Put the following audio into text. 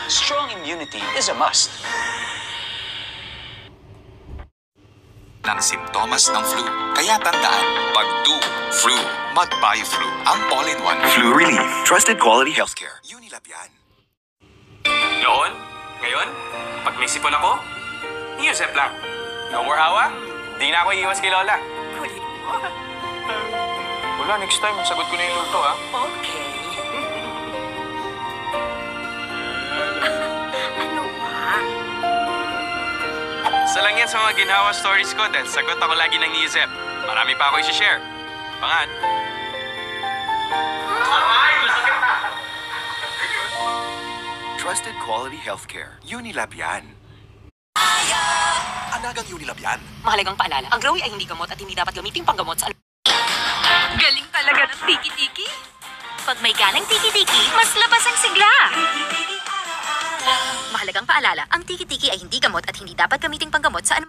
Strong immunity is a must. Ng simptomas ng flu. Kaya tandaan, pag do flu, mag-Bioflu, ang all-in-one flu relief. Trusted quality healthcare. Unilab yan. Noon, ngayon, pag may sipon ako, Yusef lang. No more awa, di na ako iiwas kay Lola. Kulit mo. Wala, next time, sagot ko na yung luto, ha? Okay. Ano ba? Isa lang yan sa mga ginhawa stories ko dahil sagot ako lagi ng ni Yusef. Marami pa ako isi-share. Pangan. Trusted quality healthcare. Unilab yan. Anagang Unilab yan. Mahalagang paalala, ang Growy ay hindi gamot at hindi dapat gamiting panggamot sa... Galing talaga ng tiki-tiki. Pag may ganang tiki-tiki, mas labas ang sigla. Mahalagang paalala, ang tiki-tiki ay hindi gamot at hindi dapat gamiting panggamot sa anumang...